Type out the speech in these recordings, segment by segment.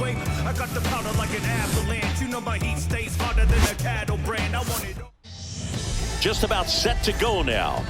way. I got the powder like an avalanche. You know my heat stays hotter than a cattle brand. I want it. Just about set to go now.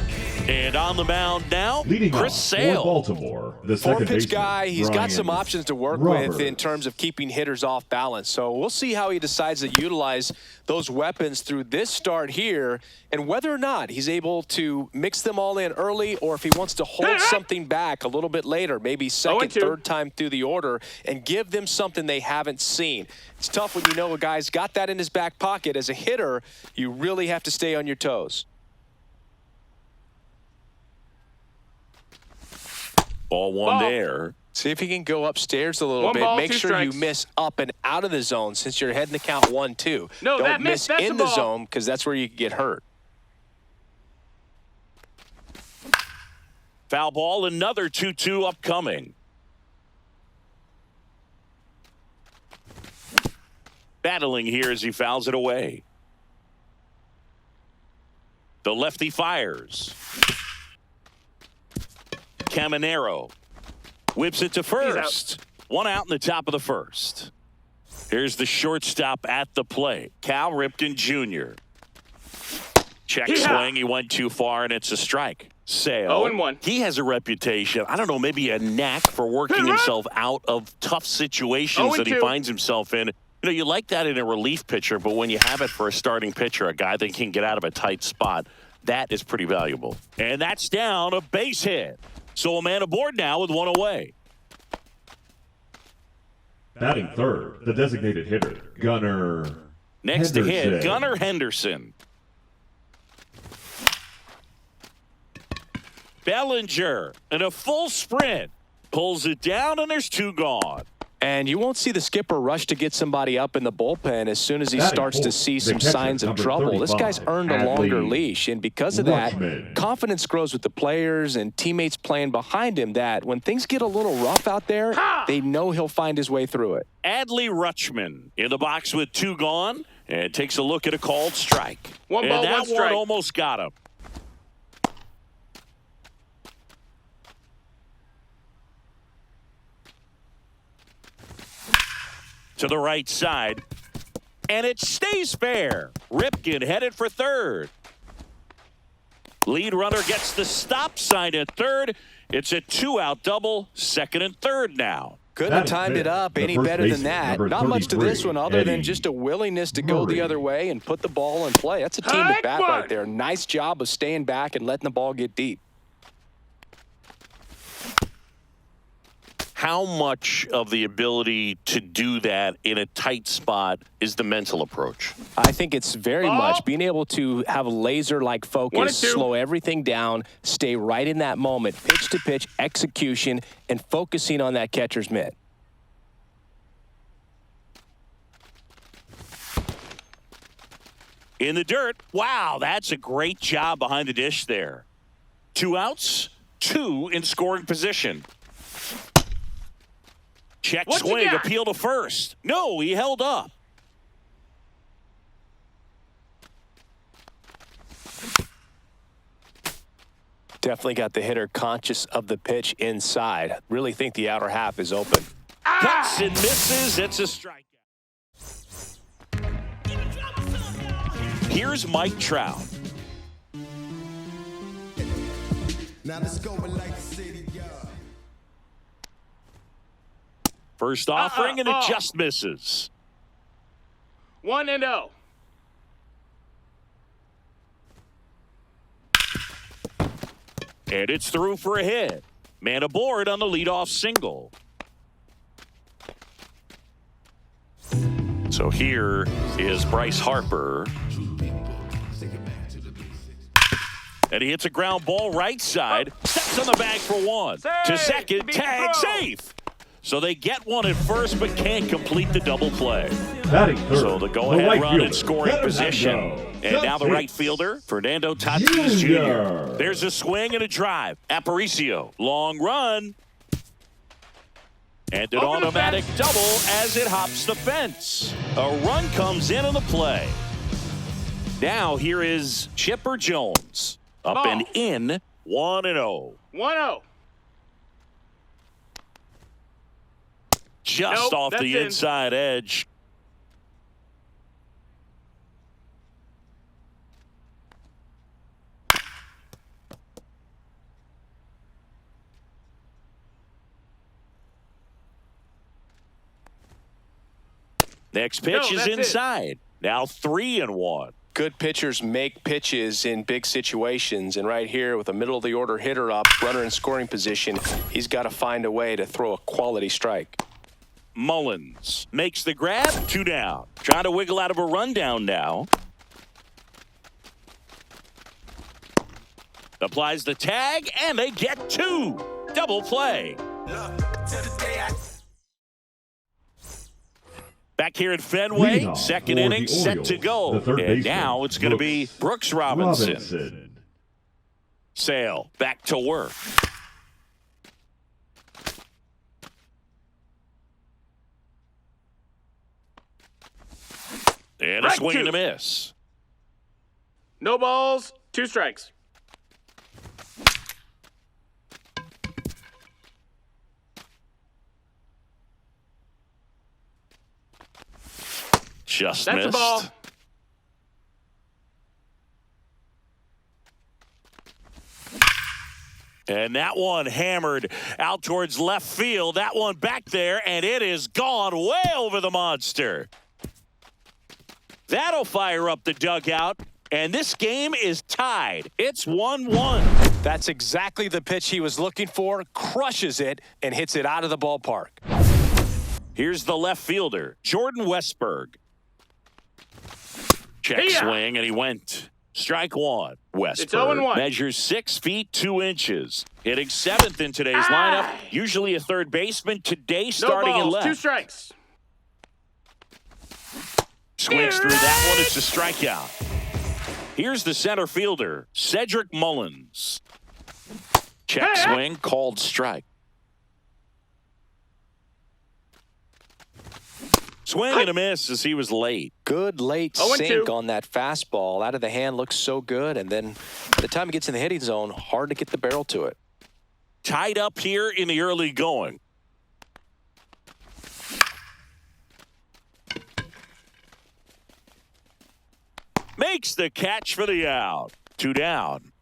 And on the mound now, leading Chris Sale. Baltimore, the second Four-pitch baseman, guy, he's got some Brian options to work Roberts. with in terms of keeping hitters off balance. So we'll see how he decides to utilize those weapons through this start here and whether or not he's able to mix them all in early or if he wants to hold something back a little bit later, maybe second, third time through the order and give them something they haven't seen. It's tough when you know a guy's got that in his back pocket. As a hitter, you really have to stay on your toes. Ball one there. See if he can go upstairs a little bit. Make sure you miss up and out of the zone since you're heading to count 1-2. No, don't miss in the zone because that's where you can get hurt. Foul ball, another 2-2 upcoming. Battling here as he fouls it away. The lefty fires. Caminero whips it to first. One out in the top of the first. Here's the shortstop at the plate, Cal Ripken Jr. Check swing. He went too far, and it's a strike. Sale. 0-1. He has a reputation, I don't know, maybe a knack for working himself out of tough situations that he finds himself in. You know, you like that in a relief pitcher, but when you have it for a starting pitcher, a guy that can get out of a tight spot, that is pretty valuable. And that's down, a base hit. So a man aboard now with one away. Batting third, the designated hitter, Gunnar Next to Henderson. hit, Gunnar Henderson. Bellinger in a full sprint. Pulls it down, and there's two gone. And you won't see the skipper rush to get somebody up in the bullpen as soon as he starts to see some signs of trouble. This guy's earned a longer leash, and because of that, confidence grows with the players and teammates playing behind him that when things get a little rough out there, they know he'll find his way through it. Adley Rutschman in the box with two gone and takes a look at a called strike. One ball, and that one strike. one almost got him. To the right side, and it stays fair. Ripken headed for third. Lead runner gets the stop sign at third. It's a two-out double, second and third now. Couldn't have timed it up any better than that. Not much to this one other than just a willingness to go the other way and put the ball in play. That's a team at bat right there. Nice job of staying back and letting the ball get deep. How much of the ability to do that in a tight spot is the mental approach? I think it's very much being able to have laser-like focus, slow everything down, stay right in that moment, pitch-to-pitch execution, and focusing on that catcher's mitt. In the dirt. Wow, that's a great job behind the dish there. Two outs, two in scoring position. Check swing, appeal to first. No, he held up. Definitely got the hitter conscious of the pitch inside. Really think the outer half is open. Cuts and misses. It's a strikeout. Here's Mike Trout. Now let's go like the city, yeah. First offering, and it just misses. 1-0. And it's through for a hit. Man aboard on the leadoff single. So here is Bryce Harper. And he hits a ground ball right side. Steps on the bag for one. To second, tag, safe. So they get one at first, but can't complete the double play. So the go-ahead run in scoring position. And now the right fielder, Fernando Tatis Jr. There's a swing and a drive. Aparicio, long run. And an automatic double as it hops the fence. A run comes in on the play. Now here is Chipper Jones. Up and in, 1-0. 1-0. Just off the inside edge. Next pitch is inside. Now 3-1. Good pitchers make pitches in big situations, and right here with a middle-of-the-order hitter up, runner in scoring position, he's got to find a way to throw a quality strike. Mullins makes the grab, 2 down. Trying to wiggle out of a rundown now. Applies the tag, and they get 2. Double play. Back here at Fenway, second inning set to go. And now it's going to be Brooks Robinson. Sale back to work. And a swing and a miss. No balls, 2 strikes. Just That's missed. a ball. And that one hammered out towards left field. That one back there, and it is gone way over the monster. That'll fire up the dugout, and this game is tied. It's 1-1. That's exactly the pitch he was looking for, crushes it, and hits it out of the ballpark. Here's the left fielder, Jordan Westberg. Check swing, and he went. Strike 1. Westberg measures 6 feet 2 inches. Hitting 7th in today's lineup. Usually a third baseman. Today starting in left. 2 strikes. Swings through that one. It's a strikeout. Here's the center fielder, Cedric Mullins. Check swing, called strike. Swing and a miss as he was late. Good late sink on that fastball. Out of the hand, looks so good. And then by the time it gets in the hitting zone, hard to get the barrel to it. Tied up here in the early going. Makes the catch for the out. 2 down.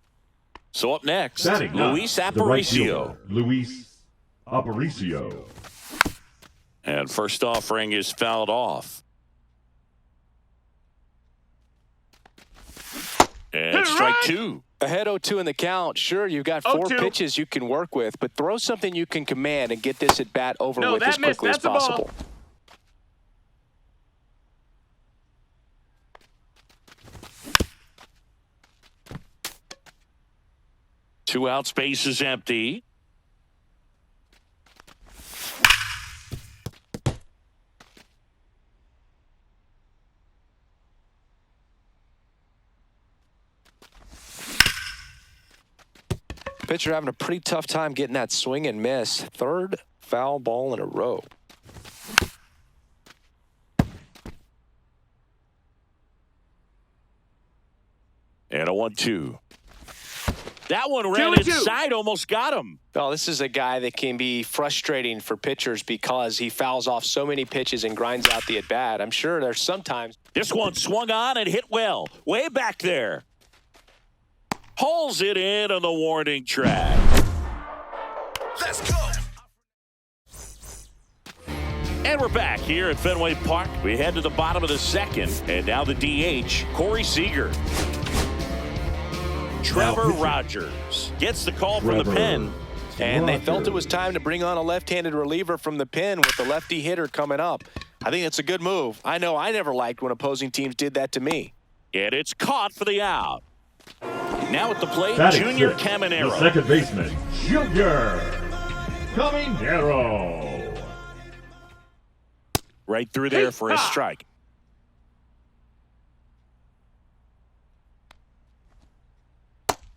So up next, Luis Aparicio. Luis Aparicio. And first offering is fouled off. And strike 2. Ahead 0-2 in the count. Sure, you've got 4 pitches you can work with, but throw something you can command and get this at bat over with as quickly as possible. 2 out, space is empty. Pitcher having a pretty tough time getting that swing and miss. 3rd foul ball in a row. And a 1-2. That one ran inside, almost got him. Oh, this is a guy that can be frustrating for pitchers because he fouls off so many pitches and grinds out the at-bat. I'm sure there's sometimes. This one swung on and hit well. Way back there. Hauls it in on the warning track. Let's go. And we're back here at Fenway Park. We head to the bottom of the 2nd, and now the DH, Corey Seager. Trevor Rogers gets the call from the pen. And they felt it was time to bring on a left-handed reliever from the pen with the lefty hitter coming up. I think it's a good move. I know I never liked when opposing teams did that to me. And it's caught for the out. Now at the plate, Junior Caminero. The second baseman, Junior Caminero. Right through there for his strike.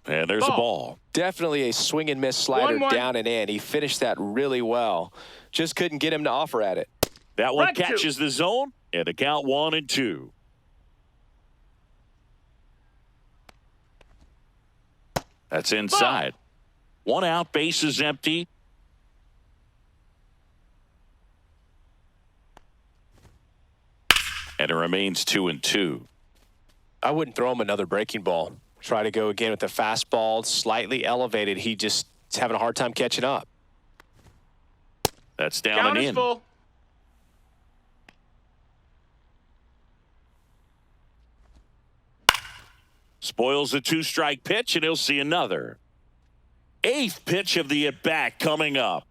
And there's a ball. Definitely a swing and miss slider down and in. He finished that really well. Just couldn't get him to offer at it. That one catches the zone, and the count 1-2. That's inside. 1 out, base is empty. And it remains 2-2. I wouldn't throw him another breaking ball. Try to go again with the fastball, slightly elevated. He just is having a hard time catching up. That's down Count and is in. full. Spoils the 2-strike pitch, and he'll see another. 8th pitch of the at-bat coming up.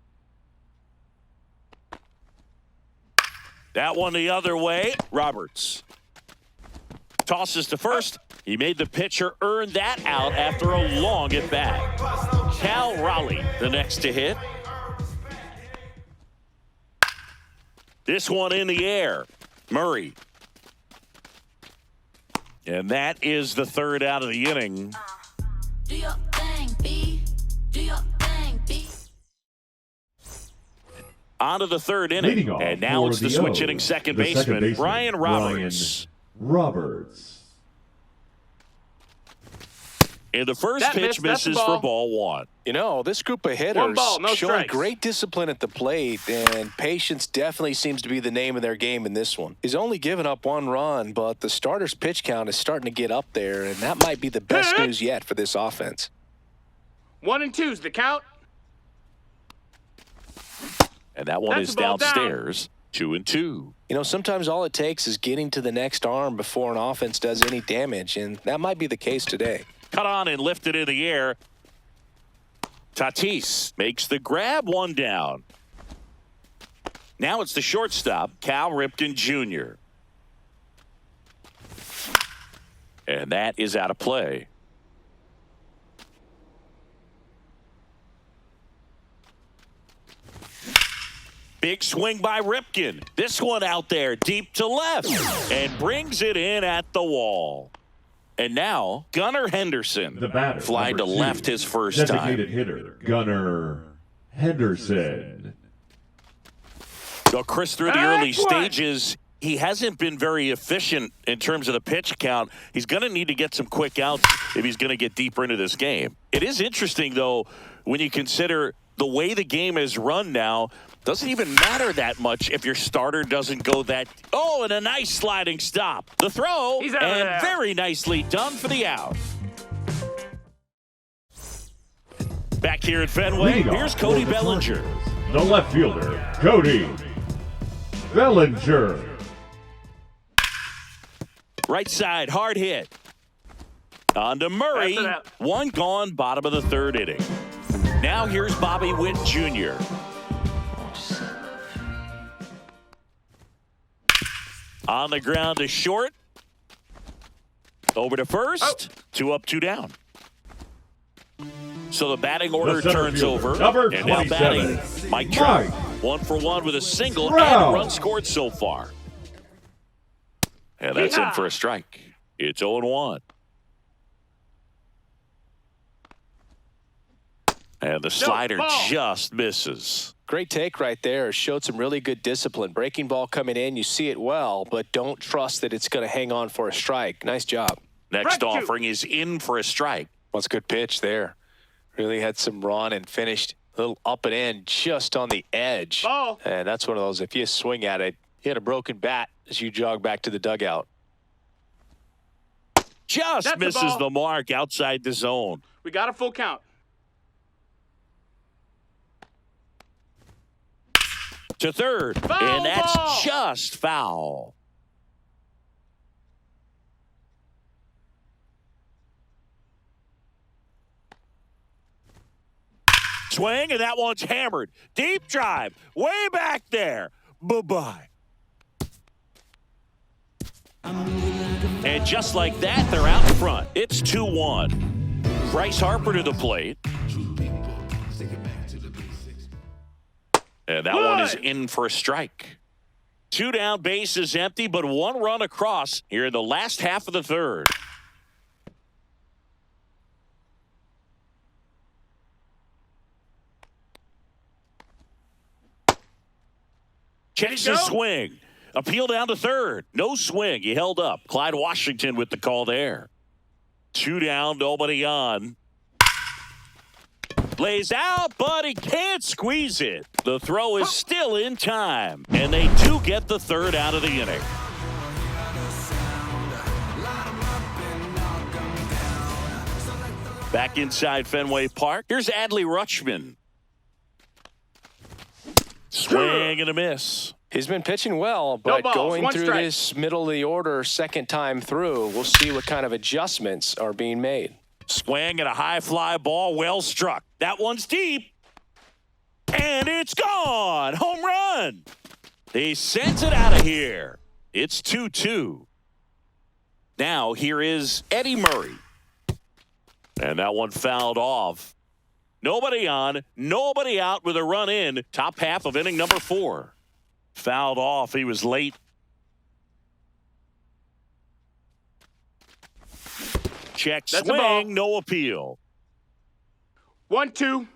That one the other way. Roberts tosses to first. He made the pitcher earn that out after a long at-bat. Cal Raleigh, the next to hit. This one in the air. Murray. And that is the 3rd out of the inning. Do your thing, B. Do your thing, B. On to the 3rd inning. And now it's the switch hitting second baseman, Brian Roberts. And the first pitch misses for ball 1. You know, this group of hitters One ball, no showing strikes. great discipline at the plate, and patience definitely seems to be the name of their game in this one. He's only given up 1 run, but the starter's pitch count is starting to get up there, and that might be the best news yet for this offense. 1 and 2's the count. And that one That's is the ball down. downstairs. 2-2. You know, sometimes all it takes is getting to the next arm before an offense does any damage, and that might be the case today. Cut on and lifted in the air. Tatis makes the grab, 1 down. Now it's the shortstop, Cal Ripken Jr. And that is out of play. Big swing by Ripken. This one out there deep to left and brings it in at the wall. And now Gunnar Henderson, The batter, flying to number 2, left his first designated time. hitter, Gunnar Henderson. So Chris, through the early stages, he hasn't been very efficient in terms of the pitch count. He's going to need to get some quick outs if he's going to get deeper into this game. It is interesting, though, when you consider the way the game is run now. Doesn't even matter that much if your starter doesn't go that. Oh, and a nice sliding stop. The throw, He's out of and there. very nicely done for the out. Back here at Fenway, Leading here's off Cody for the Bellinger. Cardinals, the left fielder, Cody Bellinger. Right side, hard hit. On to Murray. That's it out. 1 gone, bottom of the 3rd inning. Now here's Bobby Witt Jr. On the ground to short. Over to first. 2 up, 2 down. So the batting order The center turns fielder, over. number And now 27, batting, Mike Trout. Mike 1 for 1 with a single and Trout. a run scored so far. And that's in for a strike. It's 0-1. And the slider ball. just misses. Great take right there. Showed some really good discipline. Breaking ball coming in, you see it well, but don't trust that it's going to hang on for a strike. Nice job. Next Strike 2. offering is in for a strike. What's a good pitch there? Really had some run and finished a little up and in just on the edge. Ball. And that's one of those, if you swing at it, you had a broken bat as you jog back to the dugout. Just That's the misses ball. the mark outside the zone. We got a full count. To third. Foul And that's ball. just foul. Swing, and that one's hammered. Deep drive. Way back there. Bye-bye. And just like that, they're out in front. It's 2-1. Bryce Harper to the plate. And that one is in for a strike. 2 down, base is empty, but 1 run across here in the last half of the 3rd. Checks his swing. Appeal down to 3rd. No swing. He held up. Clyde Washington with the call there. 2 down, nobody on. Lays out, but he can't squeeze it. The throw is still in time, and they do get the 3rd out of the inning. Back inside Fenway Park. Here's Adley Rutschman. Swing and a miss. He's been pitching well, but balls, going one through strike. this middle of the order second time through, we'll see what kind of adjustments are being made. Swing and a high fly ball, well struck. That one's deep. And it's gone. Home run. He sends it out of here. It's 2-2. Now here is Eddie Murray. And that one fouled off. Nobody on, nobody out with a run in. Top half of inning number 4. Fouled off. He was late. Check That's a ball. swing, no appeal. 1-2.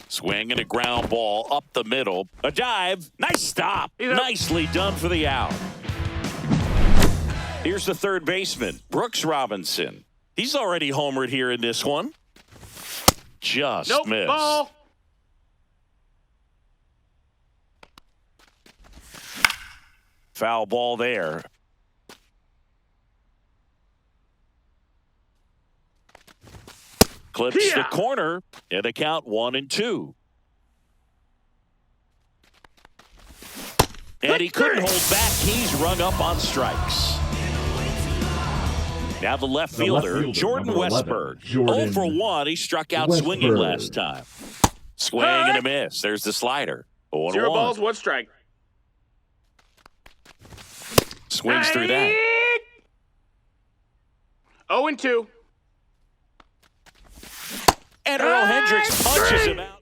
Swing and a ground ball up the middle. A dive. Nice stop. He's up. Nicely done for the out. Here's the third baseman, Brooks Robinson. He's already homered here in this one. Just Nope. missed. Ball. Foul ball there. Clips the Yeah. corner, and the count 1-2. And he couldn't hold back. He's rung up on strikes. Now the left fielder, Jordan number 11, Westberg. Jordan 0 for 1. He struck out swinging Westberg. last time. Swing and a miss. There's the slider. 0-1. 0 balls, 1 strike. Swings through that. 0-2. And Earl Hendricks punches him out.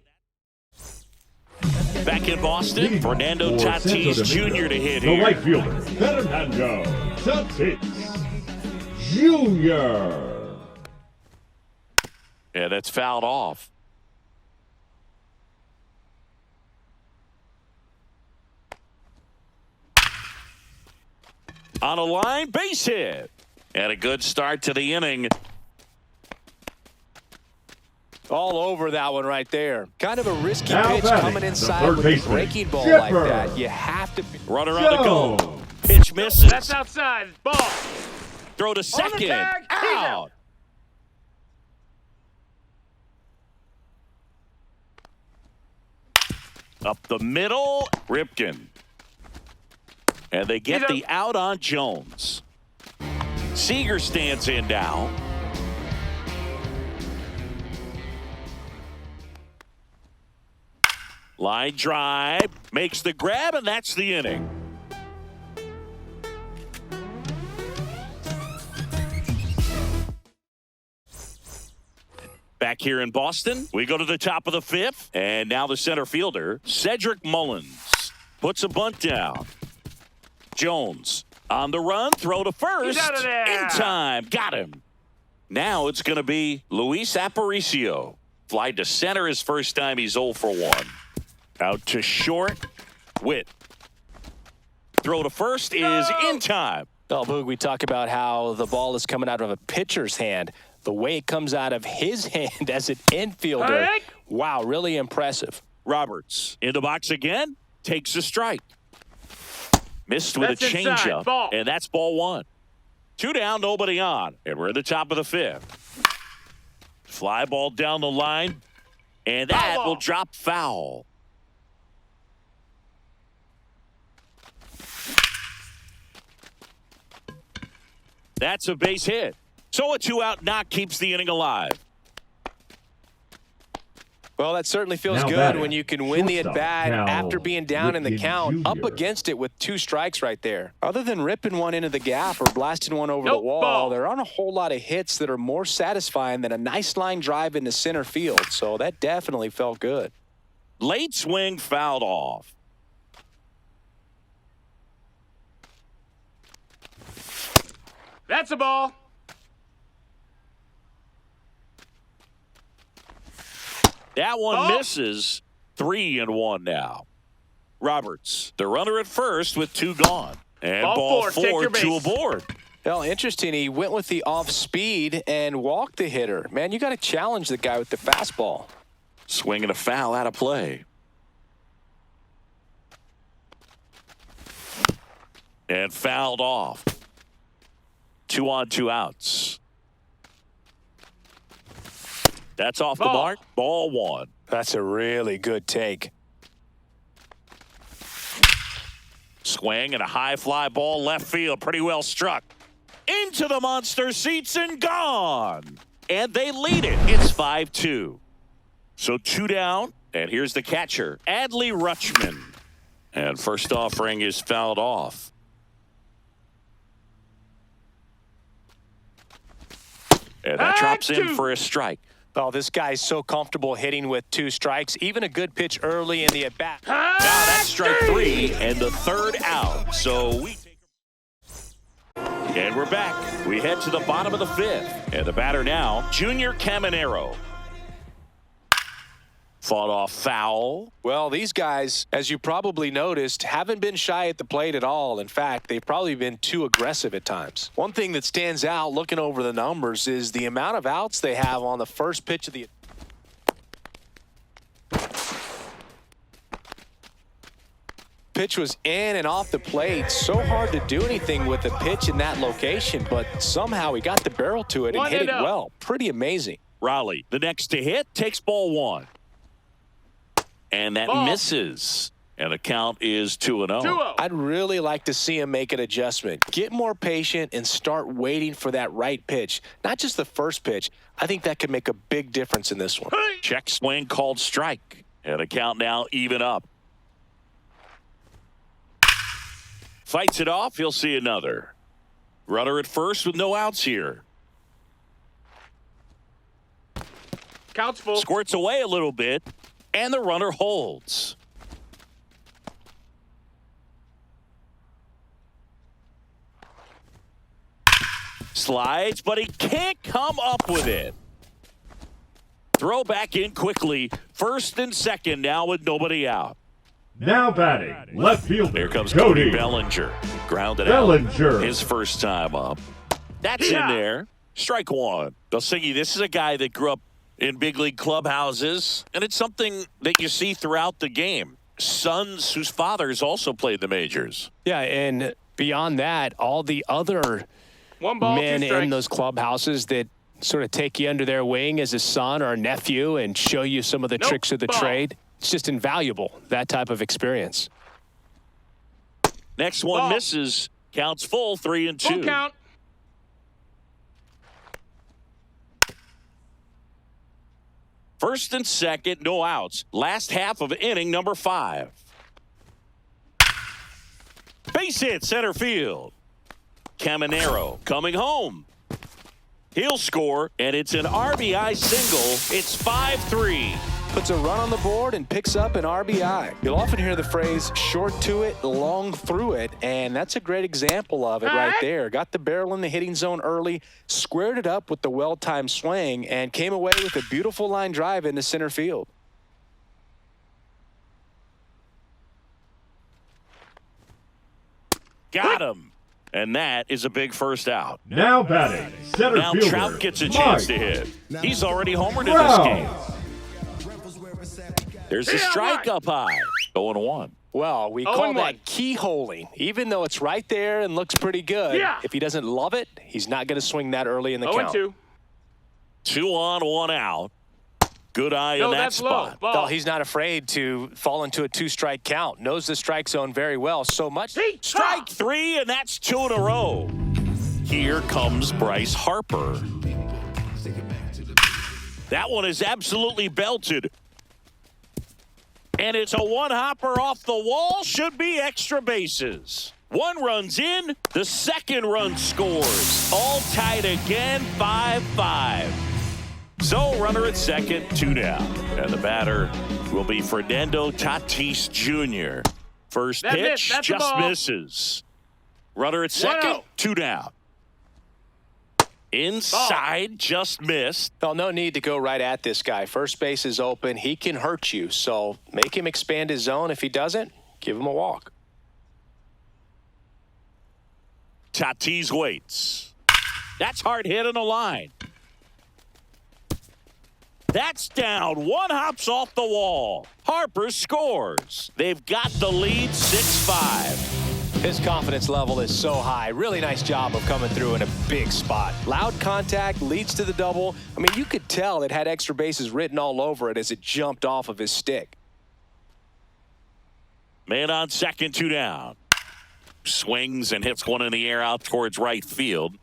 Back in Boston, Leading Fernando for Santo Tatis Domingo, Jr. to hit the here. right fielder, Fernando Tatis Jr. Yeah, that's fouled off. On a line, base hit. And a good start to the inning. All over that one right there. Kind of a risky Now pitch batting, coming the inside third with a baseman, breaking ball Chipper. like that. You have to be. Runner on the Joe. go. Pitch misses. That's outside. Ball. Throw to second. tag. He's Out. out. Up the middle, Ripken. And they get He's the out on Jones. Seager stands in now. Line drive, makes the grab, and that's the inning. Back here in Boston, we go to the top of the 5th, and now the center fielder, Cedric Mullins, puts a bunt down. Jones on the run, throw to first, He's out of there. in time, got him. Now it's going to be Luis Aparicio. Fly to center his first time, he's 0 for 1. Out to short, Witt. Throw to first is in time. Oh, Boog, we talk about how the ball is coming out of a pitcher's hand. The way it comes out of his hand as an infielder, Hey. wow, really impressive. Roberts in the box again, takes a strike. Missed with That's a inside. changeup, Ball. and that's ball 1. 2 down, nobody on, and we're at the top of the 5th. Fly ball down the line, and that Foul ball. will drop foul. That's a base hit. So a 2-out knock keeps the inning alive. Well, that certainly feels Now good batting, when you can win the shortstop, at-bat Cal after being down in the Ripken count, up Jr. against it with 2 strikes right there. Other than ripping one into the gap or blasting one over the Nope, wall, ball. there aren't a whole lot of hits that are more satisfying than a nice line drive into center field. So that definitely felt good. Late swing fouled off. That's a ball. That one Ball. misses. 3-1 now. Roberts, the runner at first with 2 gone. And Ball 4, take 4, your 2 base. aboard. Well, interesting. He went with the off speed and walked the hitter. Man, you got to challenge the guy with the fastball. Swinging a foul out of play. And fouled off. 2 on, 2 outs. That's off the Ball. mark. Ball 1. That's a really good take. Swing and a high fly ball left field. Pretty well struck. Into the monster seats and gone. And they lead it. It's 5-2. So 2 down. And here's the catcher, Adley Rutschman. And first offering is fouled off. And that drops in for a strike. Oh, this guy's so comfortable hitting with 2 strikes. Even a good pitch early in the at-bat. Now that's strike 3 and the 3rd out. So we take. And we're back. We head to the bottom of the 5th. And the batter now, Junior Caminero. Fought off foul. Well, these guys, as you probably noticed, haven't been shy at the plate at all. In fact, they've probably been too aggressive at times. One thing that stands out looking over the numbers is the amount of outs they have on the first pitch of the pitch was in and off the plate. So hard to do anything with a pitch in that location, but somehow he got the barrel to it and hit it well. Pretty amazing. Raleigh, the next to hit, takes ball 1. And that misses. And the count is 2-0. I'd really like to see him make an adjustment. Get more patient and start waiting for that right pitch. Not just the first pitch. I think that could make a big difference in this one. Check swing called strike. And the count now even up. Fights it off. He'll see another. Runner at first with no outs here. Count's full. Squirts away a little bit. And the runner holds. Slides, but he can't come up with it. Throw back in quickly. First and second now with nobody out. Now batting, left fielder, Here comes Cody Cody Bellinger. Grounded Bellinger. out. His first time up. That's in there. Strike 1. Belsingi, this is a guy that grew up in big league clubhouses, and it's something that you see throughout the game. Sons whose fathers also played the majors. Yeah, and beyond that, all the other 1 ball, 2 men strikes. in those clubhouses that sort of take you under their wing as a son or a nephew and show you some of the tricks of the Ball. trade. It's just invaluable, that type of experience. Next one Ball. misses. Counts full, 3-2. Full count. First and second, no outs. Last half of inning number 5. Base hit, center field. Caminero coming home. He'll score, and it's an RBI single. It's 5-3. Puts a run on the board and picks up an RBI. You'll often hear the phrase short to it, long through it, and that's a great example of it right there. Got the barrel in the hitting zone early, squared it up with the well-timed swing, and came away with a beautiful line drive into center field. Got him. And that is a big first out. Now batting, center Now fielder, Trout gets a Mike chance to hit. He's already homered in this Trout. game. There's the strike up high. 0-1. Well, we call that keyholing. Even though it's right there and looks pretty good, if he doesn't love it, he's not going to swing that early in the count. 0-2. 2 on, 1 out. Good eye in that that's spot. low. Well, he's not afraid to fall into a 2-strike count. Knows the strike zone very well. So much. Strike 3, and that's 2 in a row. Here comes Bryce Harper. That one is absolutely belted. And it's a one-hopper off the wall. Should be extra bases. 1 run's in. The second run scores. All tied again, 5-5. So, runner at second, 2 down. And the batter will be Fernando Tatis Jr. First That pitch missed. That's a just ball. misses. Runner at second, 1-0. 2 down. Inside, just missed. Well, no need to go right at this guy. First base is open. He can hurt you. So make him expand his zone. If he doesn't, give him a walk. Tatis waits. That's hard hit on the line. That's down. 1 hops off the wall. Harper scores. They've got the lead 6-5. His confidence level is so high. Really nice job of coming through in a big spot. Loud contact leads to the double. I mean, you could tell it had extra bases written all over it as it jumped off of his stick. Man on second, 2 down. Swings and hits one in the air out towards right field.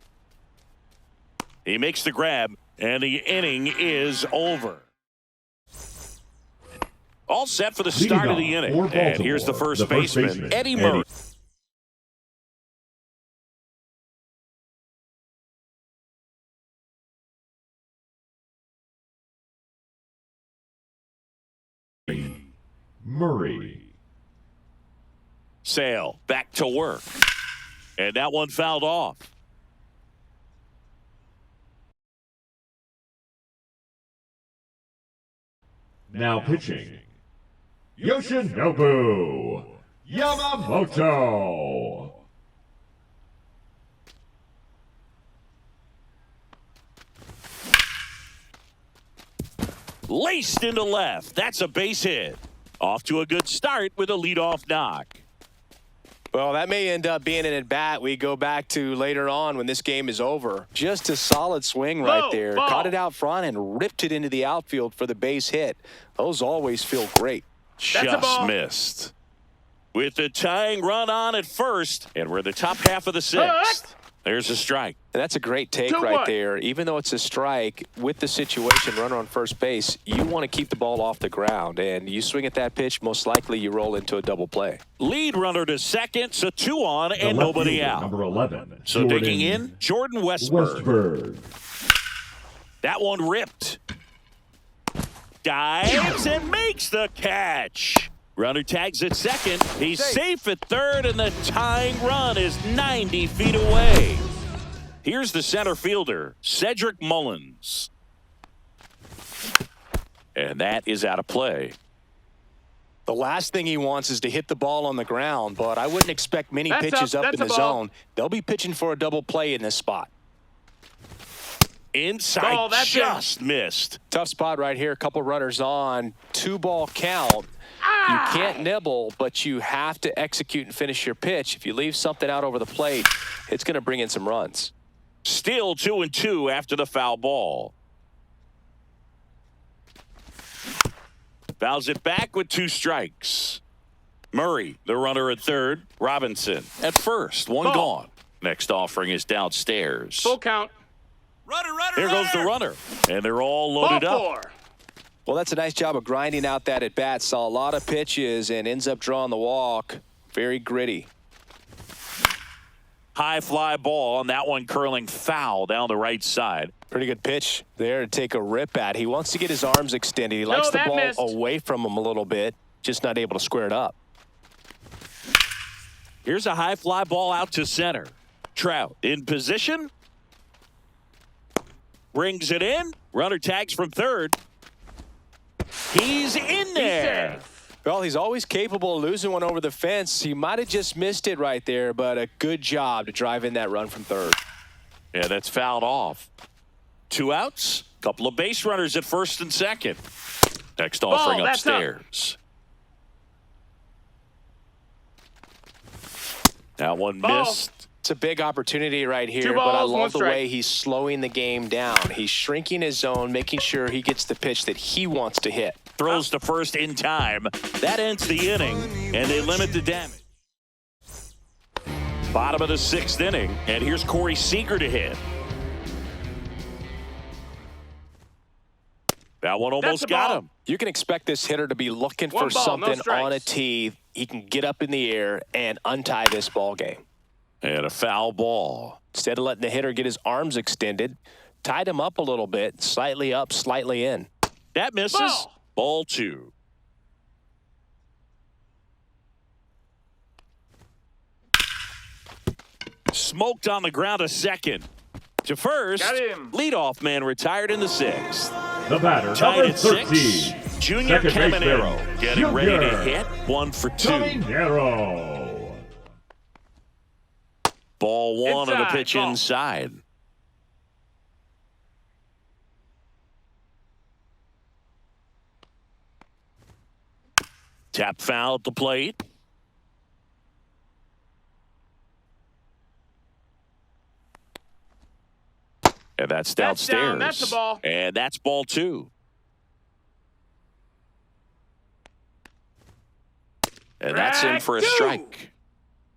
He makes the grab, and the inning is over. All set for the start of the inning. And here's the first baseman, Eddie Murray. Murray. Sale back to work. And that one fouled off. Now pitching, Yoshinobu Yamamoto. Laced into left. That's a base hit. Off to a good start with a leadoff knock. Well, that may end up being an at-bat we go back to later on when this game is over. Just a solid swing right there. Ball. Caught it out front and ripped it into the outfield for the base hit. Those always feel great. Just missed. With the tying run on at first, and we're in the top half of the sixth. There's a strike. And that's a great take right there. Even though it's a strike, with the situation, runner on first base, you want to keep the ball off the ground. And you swing at that pitch, most likely you roll into a double play. Lead runner to second, so 2 on and nobody fielder, out. Number 11. So digging in, Jordan Westberg. That one ripped. Dives and makes the catch. Runner tags at second. He's safe at third, and the tying run is 90 feet away. Here's the center fielder, Cedric Mullins. And that is out of play. The last thing he wants is to hit the ball on the ground, but I wouldn't expect many pitches up in the zone. They'll be pitching for a double play in this spot. Inside, just missed. Tough spot right here. A couple runners on. 2-ball count. You can't nibble, but you have to execute and finish your pitch. If you leave something out over the plate, it's going to bring in some runs. Still 2-2 after the foul ball. Fouls it back with 2 strikes. Murray, the runner at third. Robinson at first. One gone. Next offering is downstairs. Full count. Here goes the runner. And they're all loaded up. Well, that's a nice job of grinding out that at-bat. Saw a lot of pitches and ends up drawing the walk. Very gritty. High fly ball, and that one curling foul down the right side. Pretty good pitch there to take a rip at. He wants to get his arms extended. He likes the ball away from him a little bit, just not able to square it up. Here's a high fly ball out to center. Trout in position. Brings it in. Runner tags from third. He's in there. Well, he's always capable of losing one over the fence. He might have just missed it right there, but a good job to drive in that run from third. Yeah, that's fouled off. 2 outs. Couple of base runners at first and second. Next offering upstairs. That one missed. It's a big opportunity right here, but I love the way he's slowing the game down. He's shrinking his zone, making sure he gets the pitch that he wants to hit. Throws to first in time. That ends the inning, and they limit the damage. Bottom of the 6th inning, and here's Corey Seager to hit. That one almost got him. You can expect this hitter to be looking for something on a tee. He can get up in the air and untie this ball game. And a foul ball. Instead of letting the hitter get his arms extended, tied him up a little bit, slightly up, slightly in. That misses. Ball 2. Smoked on the ground to second. To first, leadoff man retired in the 6th. The batter, tied at 13. 6. Junior Caminero getting ready to hit. 1 for 2. Caminero. Ball 1 on the pitch inside. Tap foul at the plate. And that's That's downstairs. down. That's the ball. And that's ball 2. And that's in for a strike.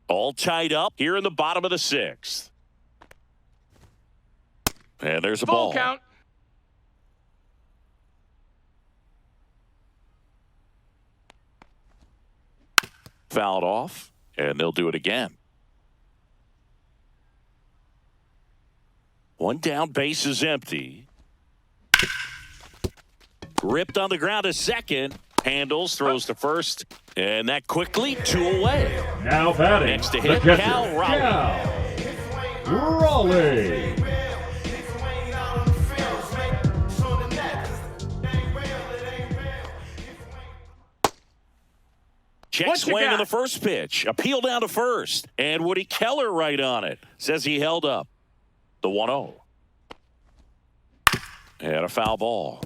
All tied up here in the bottom of the 6th. And there's a ball. Full count. Fouled off, and they'll do it again. One down, base is empty. Ripped on the ground to second. Handles, throws to first, and that quickly 2 away. Now batting. Next to the hit, catcher, Cal Raleigh. Cal Raleigh. Check What you swing on got? the first pitch. Appeal down to first. And Woody Keller right on it. Says he held up. The 1-0. And a foul ball.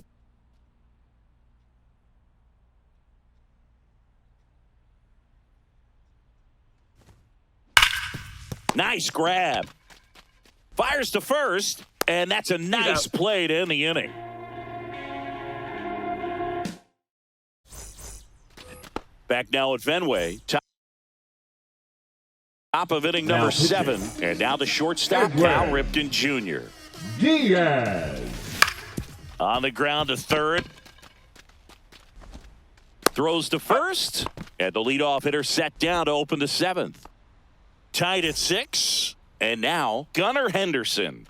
Nice grab. Fires to first. And that's a nice play to end the inning. Back now at Fenway. Top of inning number 7. And now the shortstop, Cal Ripken Jr. Diaz. On the ground to third. Throws to first. And the leadoff hitter set down to open the 7th. Tied at 6. And now Gunnar Henderson.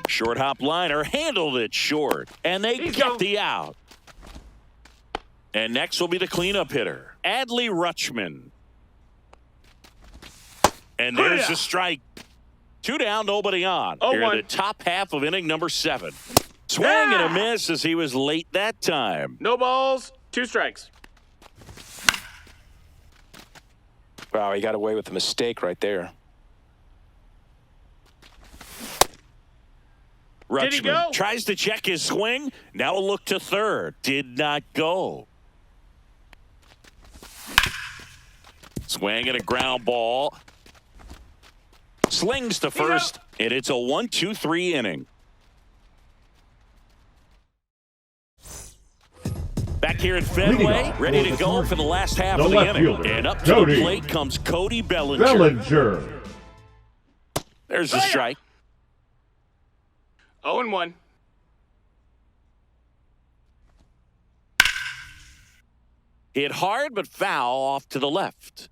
Short hop liner handled it short. And they get the out. And next will be the cleanup hitter, Adley Rutschman. And there's the strike. 2 down, nobody on. Here in the top half of inning number 7. Swing and a miss as he was late that time. No balls, 2 strikes. Wow, he got away with a mistake right there. Did he go? Rutschman tries to check his swing. Now a look to third. Did not go. Swing and a ground ball. Slings to first, and it's a 1-2-3 inning. Back here at Fenway, ready to go for the last half of the inning. And up to the plate comes Cody Bellinger. There's the strike. 0-1. Hit hard, but foul off to the left.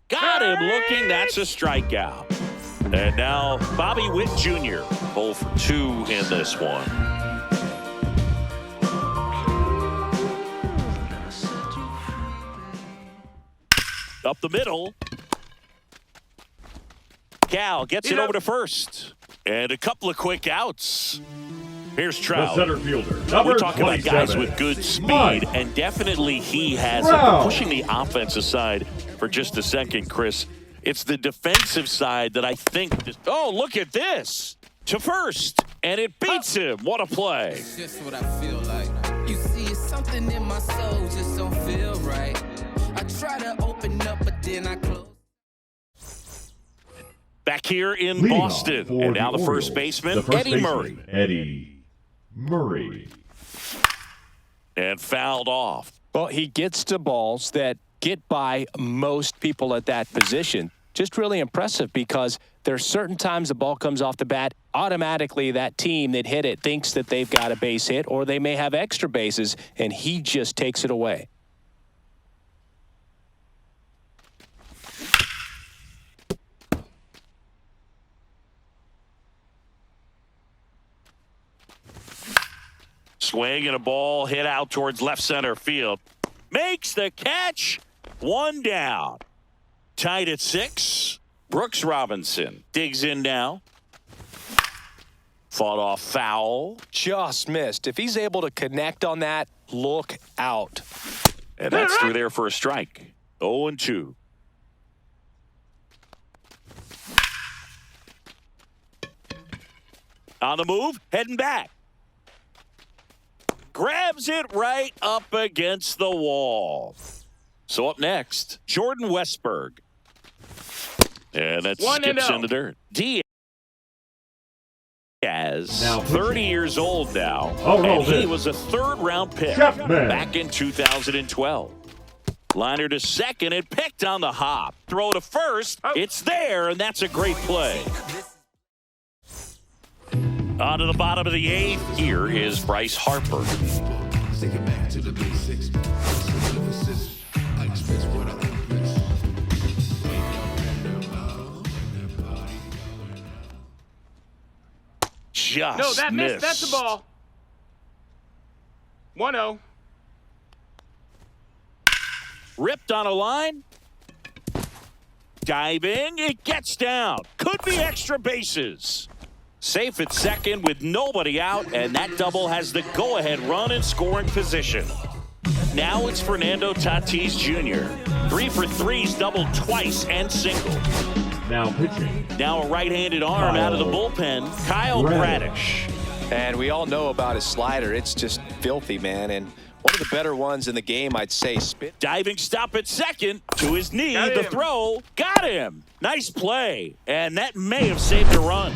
Got him looking. That's a strikeout. And now Bobby Witt Jr. 0 for 2 in this one. Up the middle. Cal gets it over to first. And a couple of quick outs. Here's Trout. The center fielder, number We're talking about guys 27. with good speed, Mike. and definitely he has it. Trout. Pushing the offense aside for just a second, Chris. It's the defensive side that I think. Oh, look at this. To first, and it beats him. What a play. It's just what I feel like. You see, it's something in my soul just don't feel right. I try to open up, but then I close. Back here in Leading Boston, off for and now the Orioles, first baseman, the first Eddie baseman, Murray. Eddie Murray. And fouled off. Well, he gets to balls that get by most people at that position. Just really impressive because there's certain times the ball comes off the bat, automatically that team that hit it thinks that they've got a base hit or they may have extra bases, and he just takes it away. Swing and a ball hit out towards left center field. Makes the catch. 1 down. Tied at 6. Brooks Robinson digs in now. Fought off foul. Just missed. If he's able to connect on that, look out. And that's through there for a strike. 0-2. On the move, heading back. Grabs it right up against the wall. So up next, Jordan Westberg. And that 1-0. skips in the dirt. Diaz, Now 30 years old now. Oh, and he this. was a third-round pick Chapman. back in 2012. Liner to second and picked on the hop. Throw to first. Oh. It's there, and that's a great play. On to the bottom of the eighth. Here is Bryce Harper. Take it back to the basics. I express what I impress. Just No, that missed. missed. That's the ball. 1-0. Ripped on a line. Diving. It gets down. Could be extra bases. Safe at second with nobody out, and that double has the go-ahead run in scoring position. Now it's Fernando Tatis Jr. 3 for 3's doubled twice and singled. Now pitching. Now a right-handed arm out of the bullpen, Kyle Bradish. And we all know about his slider. It's just filthy, man. And one of the better ones in the game, I'd say. Diving stop at second, to his knee, Got the him. throw, got him. Nice play, and that may have saved a run.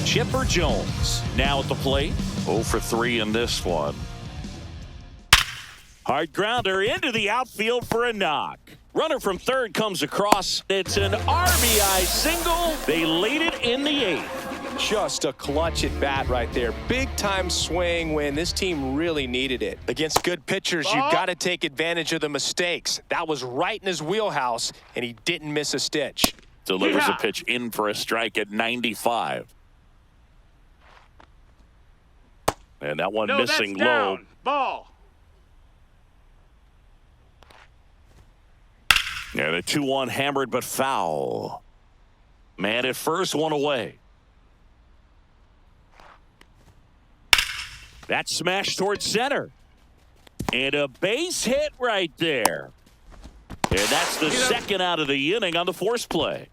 Chipper Jones now at the plate. 0 for 3 in this one. Hard grounder into the outfield for a knock. Runner from third comes across. It's an RBI single. They lead it in the eighth. Just a clutch at bat right there. Big time swing when this team really needed it. Against good pitchers, you got to take advantage of the mistakes. That was right in his wheelhouse, and he didn't miss a stitch. Delivers Yeah. a pitch in for a strike at 95. And that one No, missing that's low. down. Ball. And a 2-1 hammered but foul. Man at first, one away. That smash towards center. And a base hit right there. And that's the second out of the inning on the force play.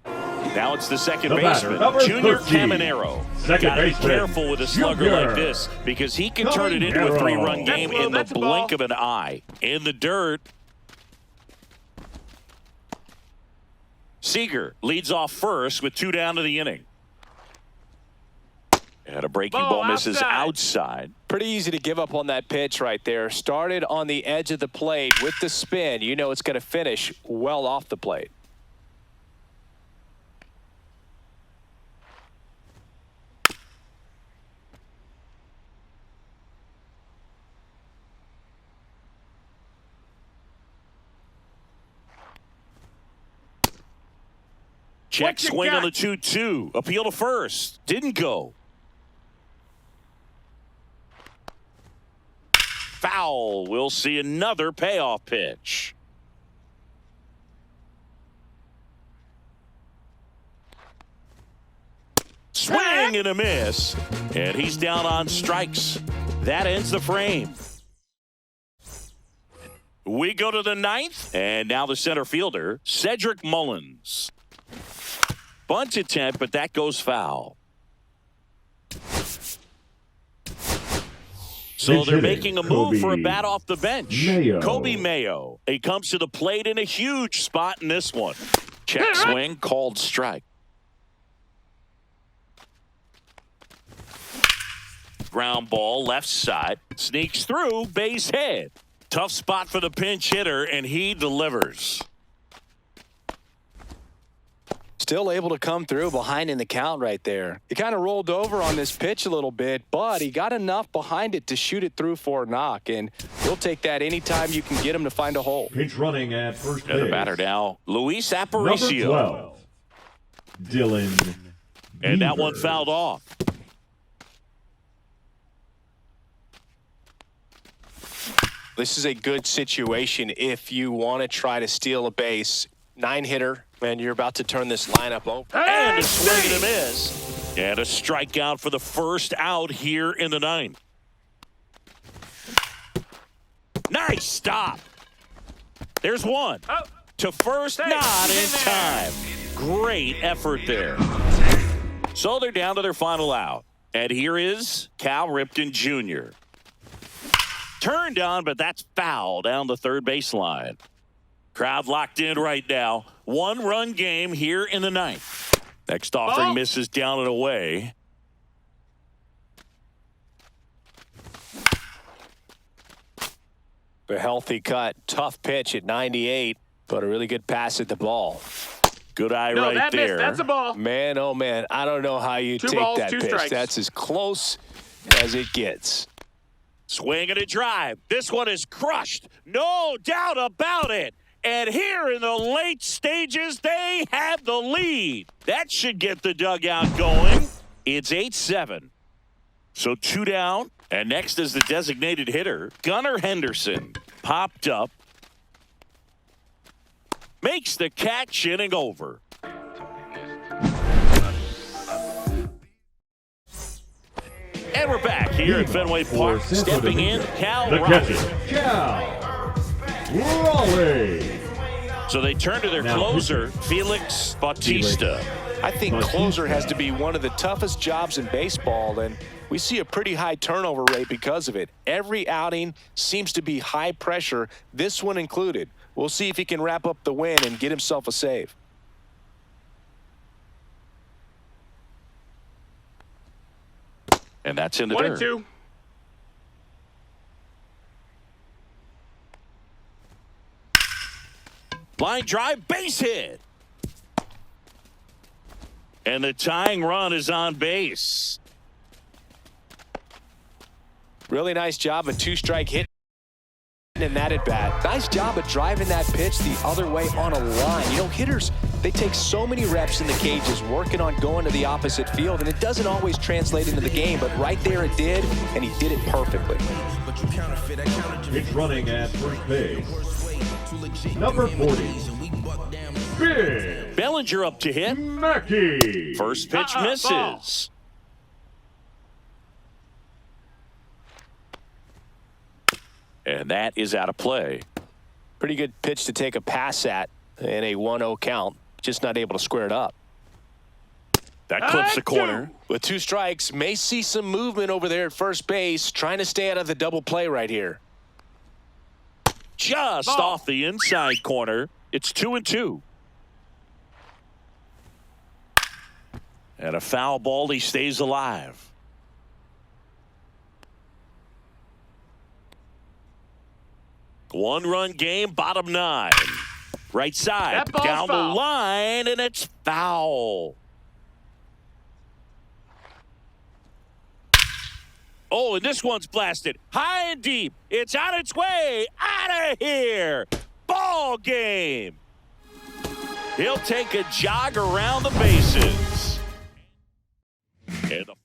Now it's the second The batter, baseman, number Junior 13. Caminero. Second Gotta be baseman, careful with a slugger Junior like this because he can turn it into a Caminero. 3-run That's game low, in the that's a blink ball. of an eye. In the dirt. Seager leads off first with 2 down to the inning. And a breaking Ball ball misses outside. outside. Pretty easy to give up on that pitch right there. Started on the edge of the plate with the spin. You know it's going to finish well off the plate. Check What you swing on got? the 2-2. Appeal to first. Didn't go. Foul. We'll see another payoff pitch. Swing and a miss. And he's down on strikes. That ends the frame. We go to the ninth. And now the center fielder, Cedric Mullins. Bunt attempt, but that goes foul. So Pinch they're hitting, making a move for a Kobe bat off the bench. Mayo. Kobe Mayo. He comes to the plate in a huge spot in this one. Check swing, called strike. Ground ball, left side. Sneaks through, base hit. Tough spot for the pinch hitter, and he delivers. Still able to come through behind in the count right there. He kind of rolled over on this pitch a little bit, but he got enough behind it to shoot it through for a knock. And we'll take that anytime you can get him to find a hole. Pinch running at first base. And the batter now, Luis Number Aparicio. 12. Dylan. And that one Beavers. fouled off. This is a good situation if you want to try to steal a base. 9-hitter, and you're about to turn this lineup over. And a swing and a miss. And a strikeout for the first out here in the ninth. Nice stop. There's one. Oh. To first, Safe. not He's in in there. time. Great effort there. So they're down to their final out. And here is Cal Ripken Jr. Turned on, but that's foul down the third baseline. Crowd locked in right now. One-run game here in the ninth. Next offering misses down and away. A healthy cut. Tough pitch at 98, but a really good pass at the ball. Good eye No, right that there. missed. That's a ball. Man, oh man, I don't know how you Two take balls, that two pitch. strikes. That's as close as it gets. Swing and a drive. This one is crushed. No doubt about it. And here in the late stages, they have the lead. That should get the dugout going. It's 8-7. So 2 down. And next is the designated hitter, Gunnar Henderson. Popped up. Makes the catch, inning over. And we're back here at Fenway Park. Stepping in, Cal The Raleigh. catcher, Cal Raleigh. So they turn to their closer, Felix Bautista. I think closer has to be one of the toughest jobs in baseball, and we see a pretty high turnover rate because of it. Every outing seems to be high pressure, this one included. We'll see if he can wrap up the win and get himself a save. And that's in the 1-2. dirt. Line drive, base hit. And the tying run is on base. Really nice job, a 2-strike hit in that at bat. Nice job of driving that pitch the other way on a line. You know, hitters, they take so many reps in the cages working on going to the opposite field, and it doesn't always translate into the game, but right there it did, and he did it perfectly. It's running at first base. Number 40. Big Bellinger up to hit. Mackey. First pitch misses. Ball. And that is out of play. Pretty good pitch to take a pass at in a 1-0 count. Just not able to square it up. That clips the corner. With 2 strikes, may see some movement over there at first base, trying to stay out of the double play right here. Just off the inside corner. It's 2-2. And a foul ball, he stays alive. One-run game, bottom 9. Right side, That ball's down foul. the line, and it's foul. Oh, and this one's blasted high and deep. It's on its way out of here. Ball game. He'll take a jog around the bases. And the